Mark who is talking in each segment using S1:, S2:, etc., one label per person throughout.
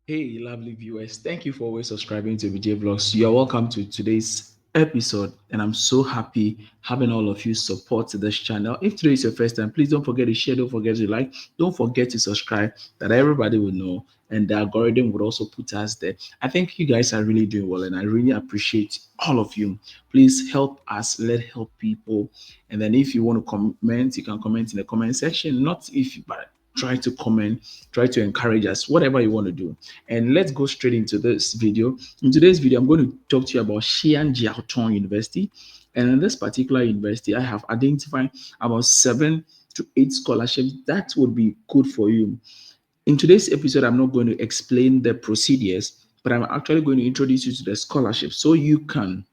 S1: Hey, lovely viewers. Thank you for always subscribing to VJ Vlogs. You are welcome to today's episode, and I'm so happy having all of you support this channel. If today is your first time, please don't forget to share, don't forget to like, don't forget to subscribe, that everybody will know, and the algorithm would also put us there. I think you guys are really doing well, and I really appreciate all of you. Please help us, let help people. And then if you want to comment, you can comment in the comment section. Not if you, but try to comment, try to encourage us, whatever you want to do. And let's go straight into this video. In today's video, I'm going to talk to you about Xi'an Jiaotong University. And in this particular university, I have identified about 7 to 8 scholarships that would be good for you. In today's episode, I'm not going to explain the procedures, but I'm actually going to introduce you to the scholarship so you can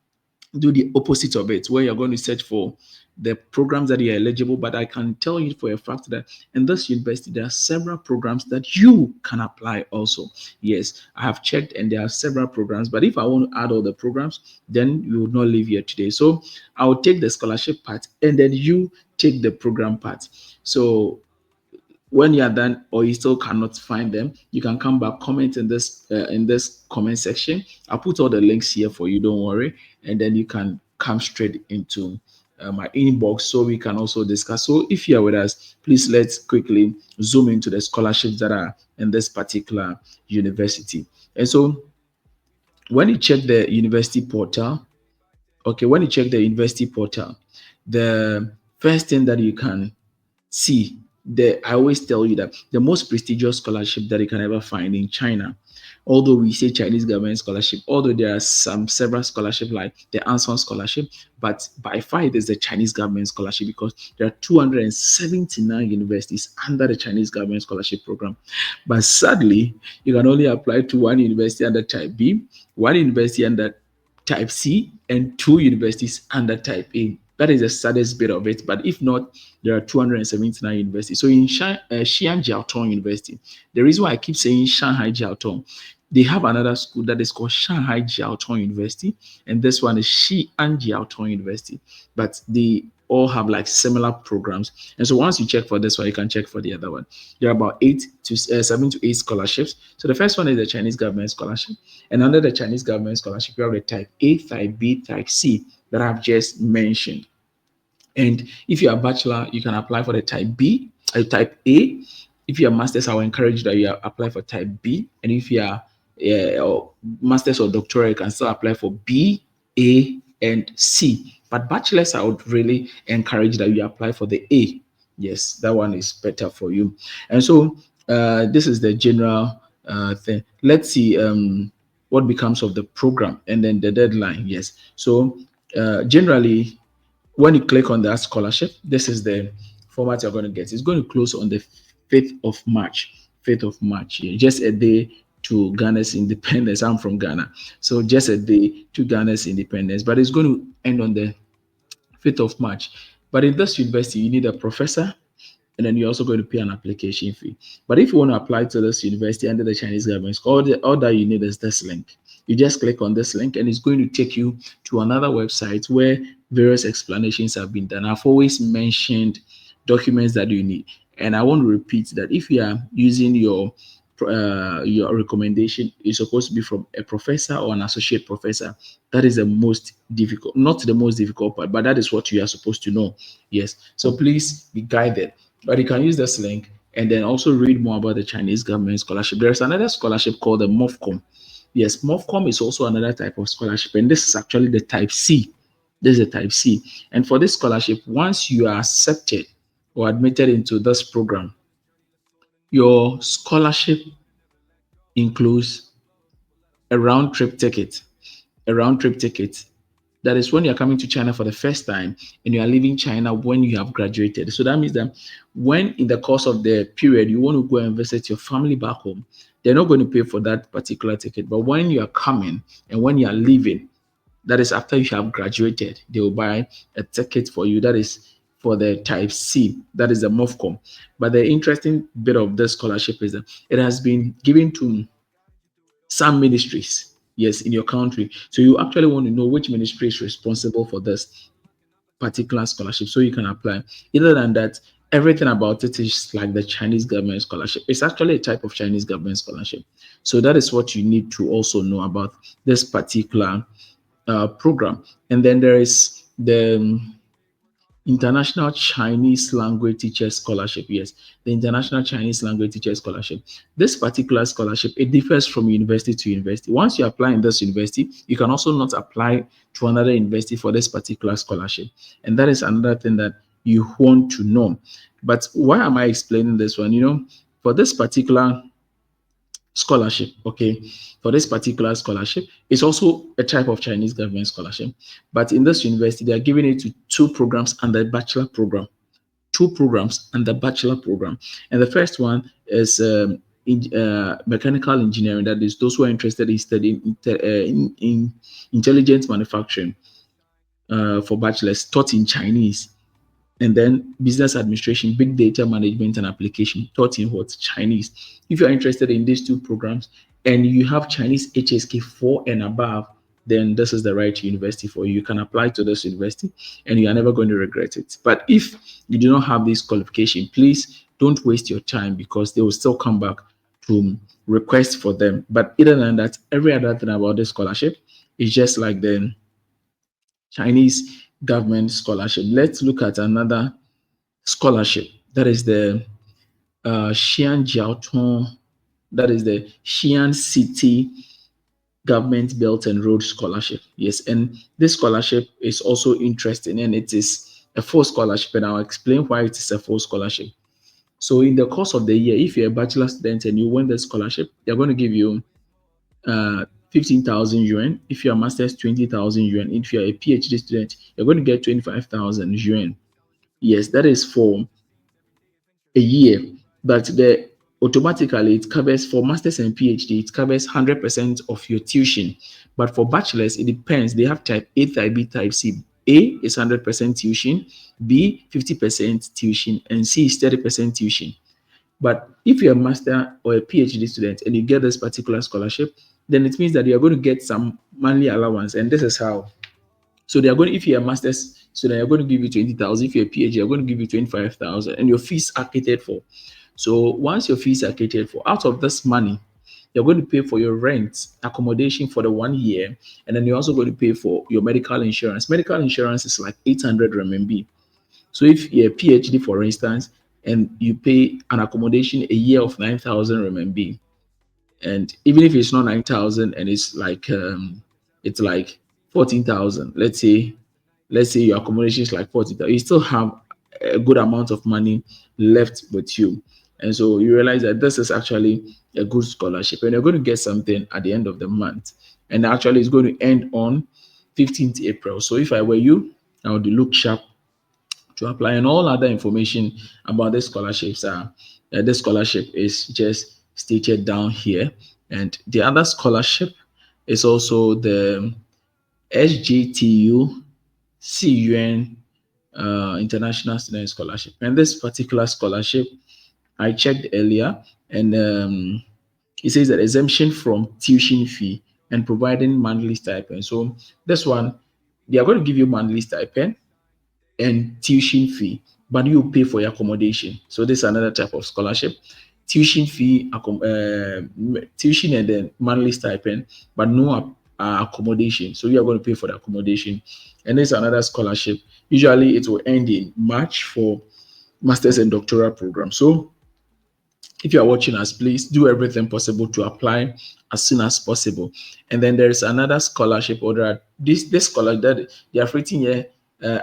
S1: do the opposite of it, where you're going to search for the programs that you're eligible. But I can tell you for a fact that in this university, there are several programs that you can apply also. Yes, I have checked and there are several programs. But if I want to add all the programs, then you will not live here today. So I'll take the scholarship part and then you take the program part. So when you are done or you still cannot find them, you can come back, comment in this comment section. I'll put all the links here for you, don't worry, and then you can come straight into my inbox so we can also discuss. So if you are with us, please let's quickly zoom into the scholarships that are in this particular university. And so when you check the university portal, okay, when you check the university portal, the first thing that you can see, I always tell you that the most prestigious scholarship that you can ever find in China, although we say Chinese government scholarship, although there are several scholarship like the Anson scholarship, but by far it is the Chinese government scholarship because there are 279 universities under the Chinese government scholarship program. But sadly, you can only apply to one university under Type B, one university under Type C, and 2 universities under Type A. That is the saddest bit of it. But if not, there are 279 universities. So in Xi'an Jiaotong University, the reason why I keep saying Shanghai Jiaotong, they have another school that is called Shanghai Jiaotong University, and this one is Xi'an Jiaotong University. But they all have like similar programs. And so once you check for this one, you can check for the other one. There are about 7 to 8 scholarships. So the first one is the Chinese government scholarship. And under the Chinese government scholarship, you have the type A, type B, type C that I've just mentioned. And if you're a bachelor, you can apply for the type B, type A. If you're a master's, I will encourage that you apply for type B. And if you are or master's or doctoral, you can still apply for B, A, and C. But bachelors, I would really encourage that you apply for the A. Yes, that one is better for you. And so this is the general thing. Let's see what becomes of the program and then the deadline. Yes. So generally, when you click on that scholarship, this is the format you're going to get. It's going to close on the 5th of March. 5th of March, yeah, just a day to Ghana's independence. I'm from Ghana. So just a day to Ghana's independence. But it's going to end on the 5th of March. But in this university, you need a professor, and then you're also going to pay an application fee. But if you want to apply to this university under the Chinese government, all that you need is this link. You just click on this link, and it's going to take you to another website where various explanations have been done. I've always mentioned documents that you need, and I want to repeat that if you are using your recommendation is supposed to be from a professor or an associate professor. That is the most difficult, not the most difficult part, but that is what you are supposed to know. Yes. So please be guided. But you can use this link and then also read more about the Chinese government scholarship. There's another scholarship called the MOFCOM. Yes, MOFCOM is also another type of scholarship, and this is actually the type C. This is the type C. And for this scholarship, once you are accepted or admitted into this program, your scholarship includes a round trip ticket. A round trip ticket. That is when you're coming to China for the first time and you are leaving China when you have graduated. So that means that when in the course of the period you want to go and visit your family back home, they're not going to pay for that particular ticket. But when you are coming and when you are leaving, that is after you have graduated, they will buy a ticket for you. That is for the type C, that is the MOFCOM. But the interesting bit of this scholarship is that it has been given to some ministries, yes, in your country. So you actually want to know which ministry is responsible for this particular scholarship so you can apply. Other than that, Everything about it is like the Chinese government scholarship. It's actually a type of Chinese government scholarship. So that is what you need to also know about this particular program. And then there is the International Chinese Language Teacher Scholarship. Yes, the International Chinese Language Teacher Scholarship. This particular scholarship, it differs from university to university. Once you apply in this university, you can also not apply to another university for this particular scholarship. And that is another thing that you want to know. But why am I explaining this one? For this particular scholarship, okay, for this particular scholarship, it's also a type of Chinese government scholarship. But in this university, they are giving it to two programs and the bachelor program. Two programs and the bachelor program. And the first one is mechanical engineering. That is those who are interested in studying in intelligent manufacturing for bachelors taught in Chinese. And then business administration, big data management and application taught in what? Chinese. If you're interested in these two programs and you have Chinese HSK 4 and above, then this is the right university for you. You can apply to this university and you are never going to regret it. But if you do not have this qualification, please don't waste your time because they will still come back to request for them. But other than that, every other thing about this scholarship is just like the Chinese government scholarship. Let's look at another scholarship. That is the Xi'an Jiaotong. That is the Xi'an City Government Belt and Road Scholarship. Yes, and this scholarship is also interesting, and it is a full scholarship. And I'll explain why it is a full scholarship. So, in the course of the year, if you're a bachelor student and you win the scholarship, they're going to give you 15,000 yuan. If you're a master's, 20,000 yuan. If you're a PhD student, you're going to get 25,000 yuan. Yes, that is for a year, but the automatically it covers for masters and PhD, it covers 100% of your tuition. But for bachelors, it depends. They have type A, type B, type C. A is 100% tuition, B 50% tuition, and C is 30% tuition. But if you're a master or a PhD student and you get this particular scholarship, then it means that you're going to get some monthly allowance. And this is how. So they are going, if you're a master's student, they're going to give you 20,000. If you're a PhD, they're going to give you 25,000, and your fees are catered for. So once your fees are catered for, out of this money, you're going to pay for your rent, accommodation for the 1 year, and then you're also going to pay for your medical insurance. Medical insurance is like 800 RMB. So if you're a PhD, for instance, and you pay an accommodation a year of 9,000 RMB, and even if it's not 9,000 and it's like 14,000, let's say your accommodation is like 40,000, you still have a good amount of money left with you. And so you realize that this is actually a good scholarship and you're going to get something at the end of the month. And actually it's going to end on 15th April. So if I were you, I would look sharp to apply, and all other information about the scholarships are the scholarship is just stated down here. And the other scholarship is also the XJTU Xi'an International Student Scholarship. And this particular scholarship, I checked earlier, and it says that exemption from tuition fee and providing monthly stipend. So this one, they are going to give you monthly stipend and tuition fee, but you pay for your accommodation. So this is another type of scholarship. Tuition fee, tuition and then monthly stipend, but no accommodation. So you are going to pay for the accommodation. And this is another scholarship. Usually it will end in March for master's and doctoral program. So if you are watching us, please do everything possible to apply as soon as possible. And then there is another scholarship, or there are this scholar that they have written here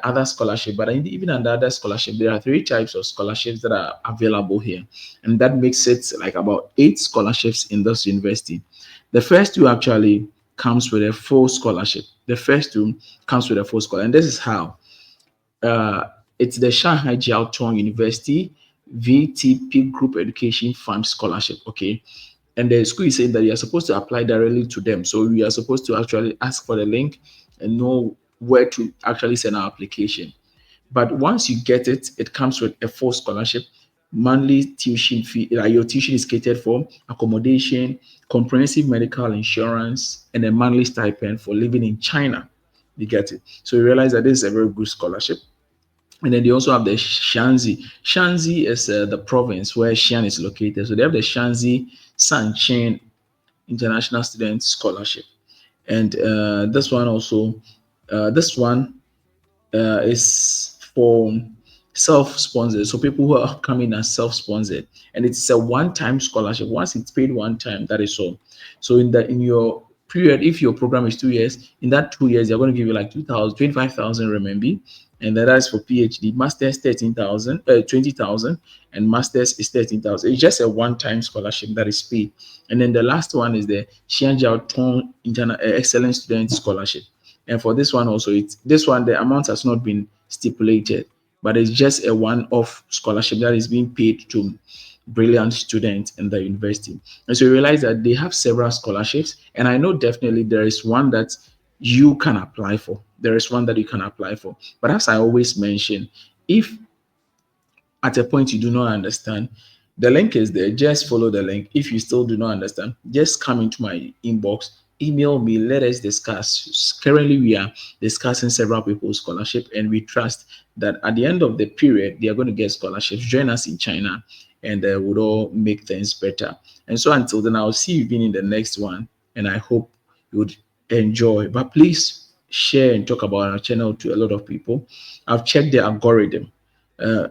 S1: other scholarship, but even under other scholarship, there are three types of scholarships that are available here, and that makes it like about 8 scholarships in this university. The first two actually comes with a full scholarship. The first two comes with a full scholarship, and this is how uh, it's the Shanghai Jiaotong University VTP Group Education Fund Scholarship. Okay. And the school is saying that you are supposed to apply directly to them. So we are supposed to actually ask for the link and know where to actually send our application. But once you get it, it comes with a full scholarship, monthly tuition fee, like your tuition is catered for, accommodation, comprehensive medical insurance, and a monthly stipend for living in China. You get it. So you realize that this is a very good scholarship. And then they also have the Shanxi. Shanxi is the province where Xi'an is located. So they have the Shanxi Sanchen International Student Scholarship. And this one is for self-sponsored. So people who are coming as self-sponsored, and it's a one-time scholarship. Once it's paid one time, that is all. So in your period, if your program is 2 years, in that 2 years, they're going to give you like 25,000 RMB, and that is for PhD. Masters 13,000, 20,000, and masters is 13,000. It's just a one-time scholarship that is paid. And then the last one is the Xi'an Jiaotong Excellent Student Scholarship. And for this one also, it's this one the amount has not been stipulated, but it's just a one-off scholarship that is being paid to brilliant students in the university. And so you realize that they have several scholarships, and I know definitely there is one that you can apply for. There is one that you can apply for. But as I always mention, if at a point you do not understand, the link is there. Just follow the link. If you still do not understand, just come into my inbox, email me, let us discuss. Currently, we are discussing several people's scholarship, and we trust that at the end of the period, they are going to get scholarships. Join us in China, and we'll all make things better. And so until then, I'll see you again in the next one, and I hope you would enjoy. But please share and talk about our channel to a lot of people. I've checked the algorithm.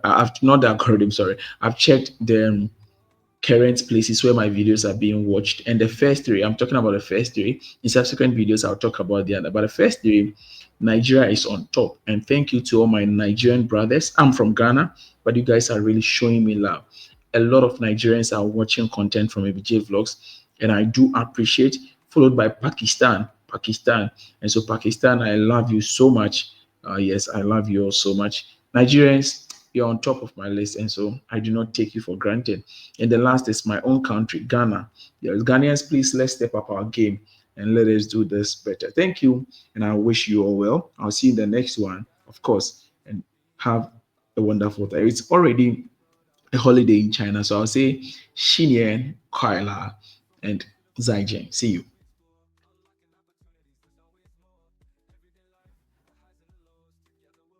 S1: I've not the algorithm, sorry. I've checked the current places where my videos are being watched. And the first three, I'm talking about the first three. In subsequent videos, I'll talk about the other. But the first three, Nigeria is on top. And thank you to all my Nigerian brothers. I'm from Ghana, but you guys are really showing me love. A lot of Nigerians are watching content from ABJ Vlogs, and I do appreciate. Followed by Pakistan, Pakistan, and so Pakistan, I love you so much. Yes, I love you all so much. Nigerians, you're on top of my list, and so I do not take you for granted. And the last is my own country, Ghana. Yes, Ghanaians, please let's step up our game and let us do this better. Thank you, and I wish you all well. I'll see you in the next one, of course, and have a wonderful time. It's already a holiday in China, so I'll say Xinian, Kaila, and Zaijian. See you.